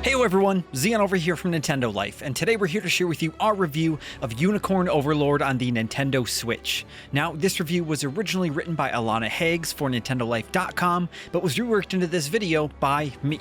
Hey everyone, Zion over here from Nintendo Life, and today we're here to share with you our review of Unicorn Overlord on the Nintendo Switch. Now, this review was originally written by Alana Higgs for NintendoLife.com, but was reworked into this video by me.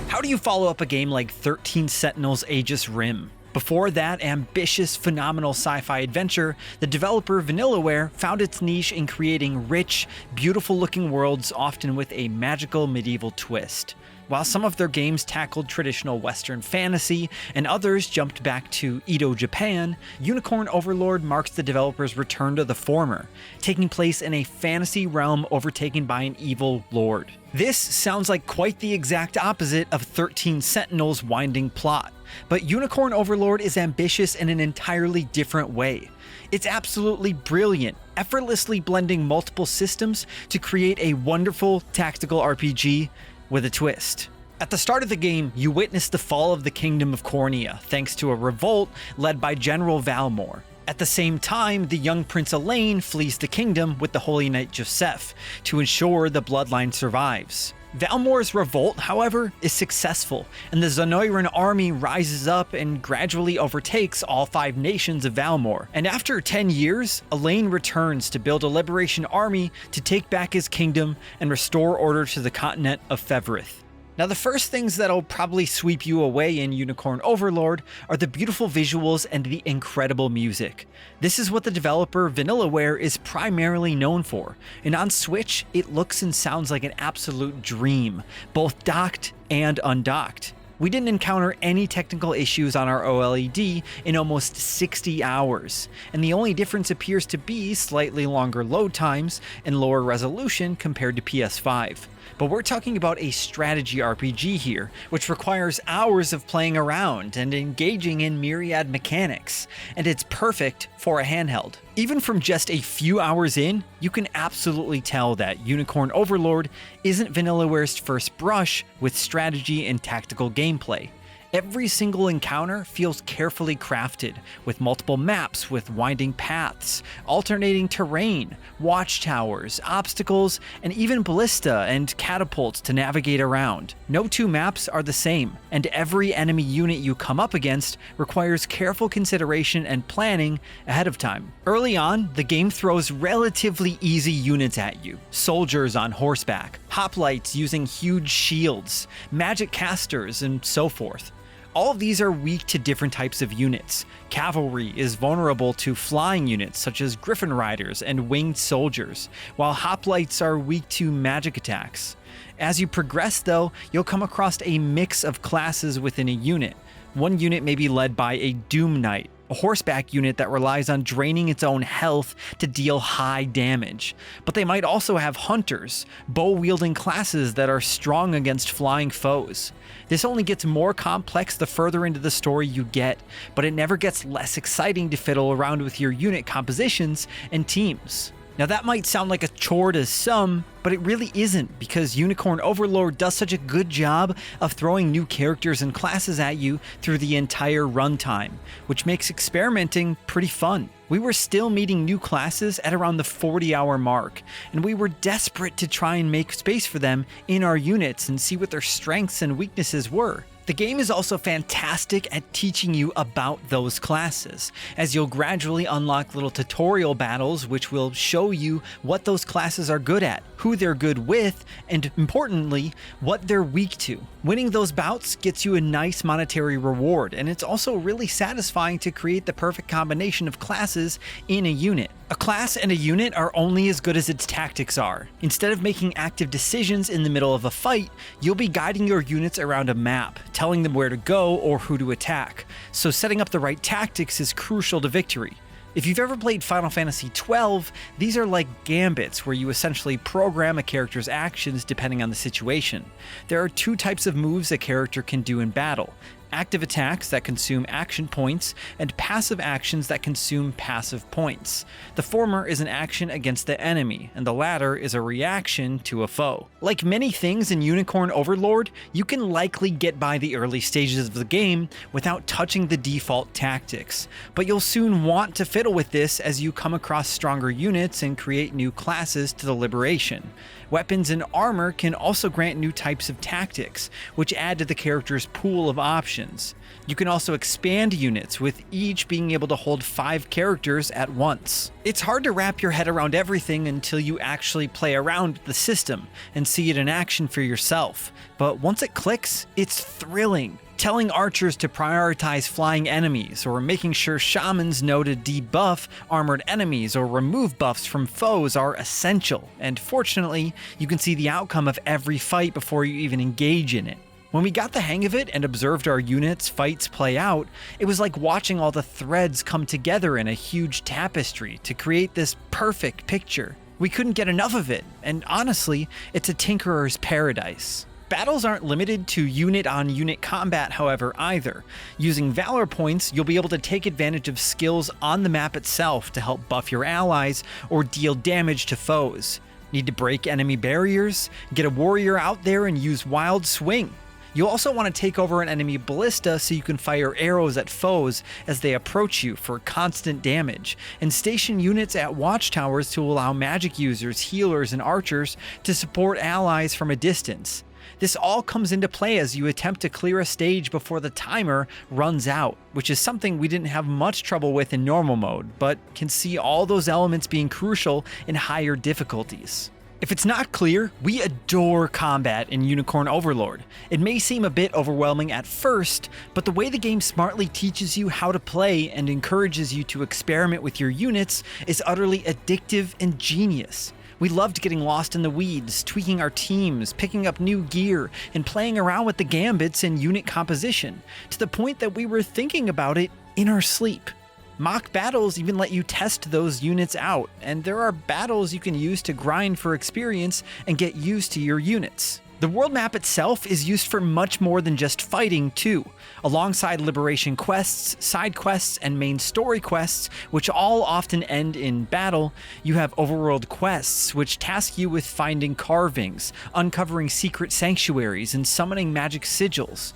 How do you follow up a game like 13 Sentinels Aegis Rim? Before that ambitious, phenomenal sci-fi adventure, the developer Vanillaware found its niche in creating rich, beautiful-looking worlds, often with a magical medieval twist. While some of their games tackled traditional Western fantasy, and others jumped back to Edo, Japan, Unicorn Overlord marks the developer's return to the former, taking place in a fantasy realm overtaken by an evil lord. This sounds like quite the exact opposite of 13 Sentinels' winding plot, but Unicorn Overlord is ambitious in an entirely different way. It's absolutely brilliant, effortlessly blending multiple systems to create a wonderful tactical RPG with a twist. At the start of the game, you witness the fall of the Kingdom of Cornea, thanks to a revolt led by General Valmore. At the same time, the young Prince Elaine flees the kingdom with the Holy Knight Joseph to ensure the bloodline survives. Valmore's revolt, however, is successful, and the Zenoiran army rises up and gradually overtakes all 5 nations of Valmore. And after 10 years, Elaine returns to build a liberation army to take back his kingdom and restore order to the continent of Fevrith. Now, the first things that'll probably sweep you away in Unicorn Overlord are the beautiful visuals and the incredible music. This is what the developer Vanillaware is primarily known for, and on Switch, it looks and sounds like an absolute dream, both docked and undocked. We didn't encounter any technical issues on our OLED in almost 60 hours, and the only difference appears to be slightly longer load times and lower resolution compared to PS5. But we're talking about a strategy RPG here, which requires hours of playing around and engaging in myriad mechanics, and it's perfect for a handheld. Even from just a few hours in, you can absolutely tell that Unicorn Overlord isn't Vanillaware's first brush with strategy and tactical gameplay. Every single encounter feels carefully crafted, with multiple maps with winding paths, alternating terrain, watchtowers, obstacles, and even ballista and catapults to navigate around. No 2 maps are the same, and every enemy unit you come up against requires careful consideration and planning ahead of time. Early on, the game throws relatively easy units at you: soldiers on horseback, hoplites using huge shields, magic casters, and so forth. All of these are weak to different types of units. Cavalry is vulnerable to flying units such as Griffin Riders and winged soldiers, while hoplites are weak to magic attacks. As you progress though, you'll come across a mix of classes within a unit. One unit may be led by a Doom Knight, a horseback unit that relies on draining its own health to deal high damage. But they might also have hunters, bow-wielding classes that are strong against flying foes. This only gets more complex the further into the story you get, but it never gets less exciting to fiddle around with your unit compositions and teams. Now that might sound like a chore to some, but it really isn't, because Unicorn Overlord does such a good job of throwing new characters and classes at you through the entire runtime, which makes experimenting pretty fun. We were still meeting new classes at around the 40-hour mark, and we were desperate to try and make space for them in our units and see what their strengths and weaknesses were. The game is also fantastic at teaching you about those classes, as you'll gradually unlock little tutorial battles which will show you what those classes are good at, who they're good with, and importantly, what they're weak to. Winning those bouts gets you a nice monetary reward, and it's also really satisfying to create the perfect combination of classes in a unit. A class and a unit are only as good as its tactics are. Instead of making active decisions in the middle of a fight, you'll be guiding your units around a map, telling them where to go or who to attack, so setting up the right tactics is crucial to victory. If you've ever played Final Fantasy XII, these are like gambits where you essentially program a character's actions depending on the situation. There are 2 types of moves a character can do in battle: active attacks that consume action points, and passive actions that consume passive points. The former is an action against the enemy, and the latter is a reaction to a foe. Like many things in Unicorn Overlord, you can likely get by the early stages of the game without touching the default tactics, but you'll soon want to fiddle with this as you come across stronger units and create new classes to the Liberation. Weapons and armor can also grant new types of tactics, which add to the character's pool of options. You can also expand units, with each being able to hold 5 characters at once. It's hard to wrap your head around everything until you actually play around with the system and see it in action for yourself, but once it clicks, it's thrilling. Telling archers to prioritize flying enemies, or making sure shamans know to debuff armored enemies or remove buffs from foes are essential, and fortunately, you can see the outcome of every fight before you even engage in it. When we got the hang of it and observed our units' fights play out, it was like watching all the threads come together in a huge tapestry to create this perfect picture. We couldn't get enough of it, and honestly, it's a tinkerer's paradise. Battles aren't limited to unit-on-unit combat, however, either. Using Valor points, you'll be able to take advantage of skills on the map itself to help buff your allies or deal damage to foes. Need to break enemy barriers? Get a warrior out there and use Wild Swing. You'll also want to take over an enemy ballista so you can fire arrows at foes as they approach you for constant damage, and station units at watchtowers to allow magic users, healers, and archers to support allies from a distance. This all comes into play as you attempt to clear a stage before the timer runs out, which is something we didn't have much trouble with in normal mode, but can see all those elements being crucial in higher difficulties. If it's not clear, we adore combat in Unicorn Overlord. It may seem a bit overwhelming at first, but the way the game smartly teaches you how to play and encourages you to experiment with your units is utterly addictive and genius. We loved getting lost in the weeds, tweaking our teams, picking up new gear, and playing around with the gambits and unit composition, to the point that we were thinking about it in our sleep. Mock battles even let you test those units out, and there are battles you can use to grind for experience and get used to your units. The world map itself is used for much more than just fighting, too. Alongside Liberation quests, side quests, and main story quests, which all often end in battle, you have overworld quests, which task you with finding carvings, uncovering secret sanctuaries, and summoning magic sigils.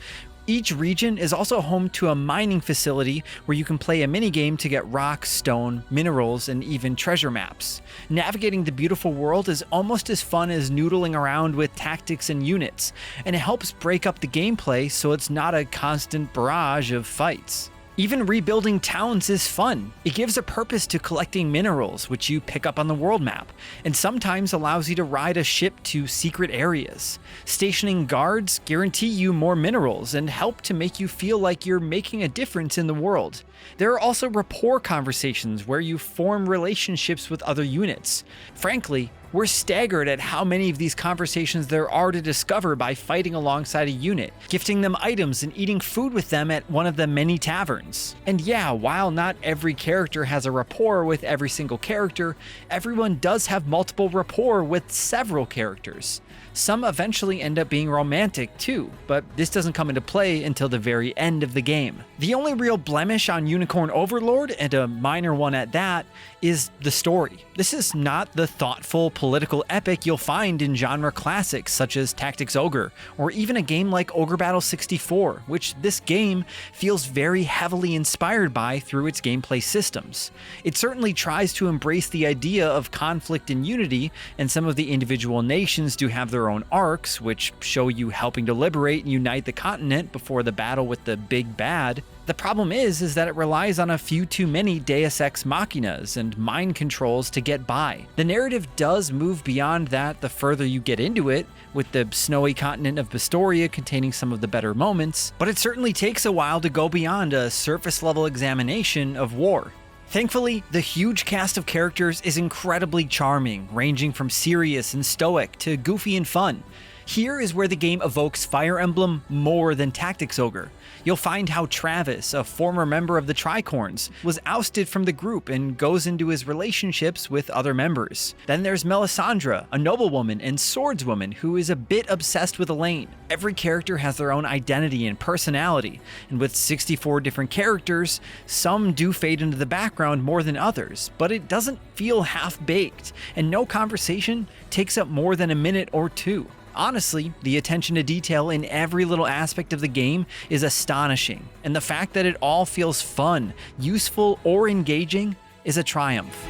Each region is also home to a mining facility where you can play a minigame to get rock, stone, minerals, and even treasure maps. Navigating the beautiful world is almost as fun as noodling around with tactics and units, and it helps break up the gameplay so it's not a constant barrage of fights. Even rebuilding towns is fun. It gives a purpose to collecting minerals, which you pick up on the world map, and sometimes allows you to ride a ship to secret areas. Stationing guards guarantee you more minerals and help to make you feel like you're making a difference in the world. There are also rapport conversations where you form relationships with other units. Frankly, we're staggered at how many of these conversations there are to discover by fighting alongside a unit, gifting them items, and eating food with them at one of the many taverns. And yeah, while not every character has a rapport with every single character, everyone does have multiple rapport with several characters. Some eventually end up being romantic too, but this doesn't come into play until the very end of the game. The only real blemish on Unicorn Overlord, and a minor one at that, is the story. This is not the thoughtful political epic you'll find in genre classics such as Tactics Ogre, or even a game like Ogre Battle 64, which this game feels very heavily inspired by through its gameplay systems. It certainly tries to embrace the idea of conflict and unity, and some of the individual nations do have their own arcs, which show you helping to liberate and unite the continent before the battle with the big bad. The problem is that it relies on a few too many Deus Ex Machinas and mind controls to get by. The narrative does move beyond that the further you get into it, with the snowy continent of Bastoria containing some of the better moments, but it certainly takes a while to go beyond a surface-level examination of war. Thankfully, the huge cast of characters is incredibly charming, ranging from serious and stoic to goofy and fun. Here is where the game evokes Fire Emblem more than Tactics Ogre. You'll find how Travis, a former member of the Tricorns, was ousted from the group and goes into his relationships with other members. Then there's Melisandre, a noblewoman and swordswoman who is a bit obsessed with Elaine. Every character has their own identity and personality, and with 64 different characters, some do fade into the background more than others, but it doesn't feel half-baked, and no conversation takes up more than a minute or two. Honestly, the attention to detail in every little aspect of the game is astonishing, and the fact that it all feels fun, useful, or engaging is a triumph.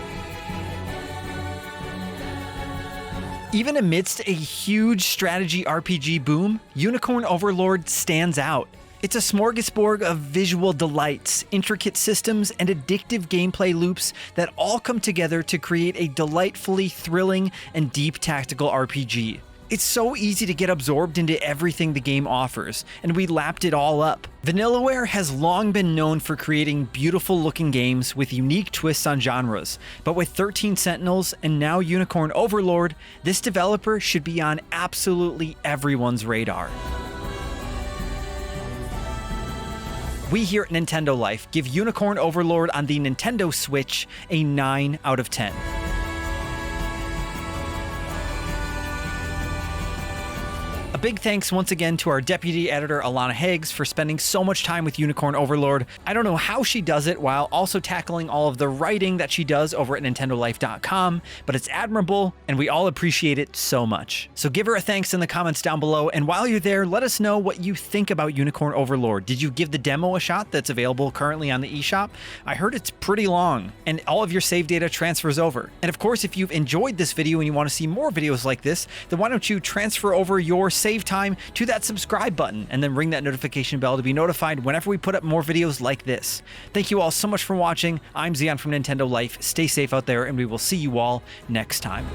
Even amidst a huge strategy RPG boom, Unicorn Overlord stands out. It's a smorgasbord of visual delights, intricate systems, and addictive gameplay loops that all come together to create a delightfully thrilling and deep tactical RPG. It's so easy to get absorbed into everything the game offers, and we lapped it all up. Vanillaware has long been known for creating beautiful looking games with unique twists on genres, but with 13 Sentinels and now Unicorn Overlord, this developer should be on absolutely everyone's radar. We here at Nintendo Life give Unicorn Overlord on the Nintendo Switch a 9 out of 10. A big thanks once again to our deputy editor Alana Higgs for spending so much time with Unicorn Overlord. I don't know how she does it while also tackling all of the writing that she does over at nintendolife.com, but it's admirable and we all appreciate it so much. So give her a thanks in the comments down below, and while you're there, let us know what you think about Unicorn Overlord. Did you give the demo a shot that's available currently on the eShop? I heard it's pretty long, and all of your save data transfers over. And of course, if you've enjoyed this video and you want to see more videos like this, then why don't you transfer over your save time to that subscribe button and then ring that notification bell to be notified whenever we put up more videos like this. Thank you all so much for watching. I'm Xeon from Nintendo Life. Stay safe out there, and we will see you all next time.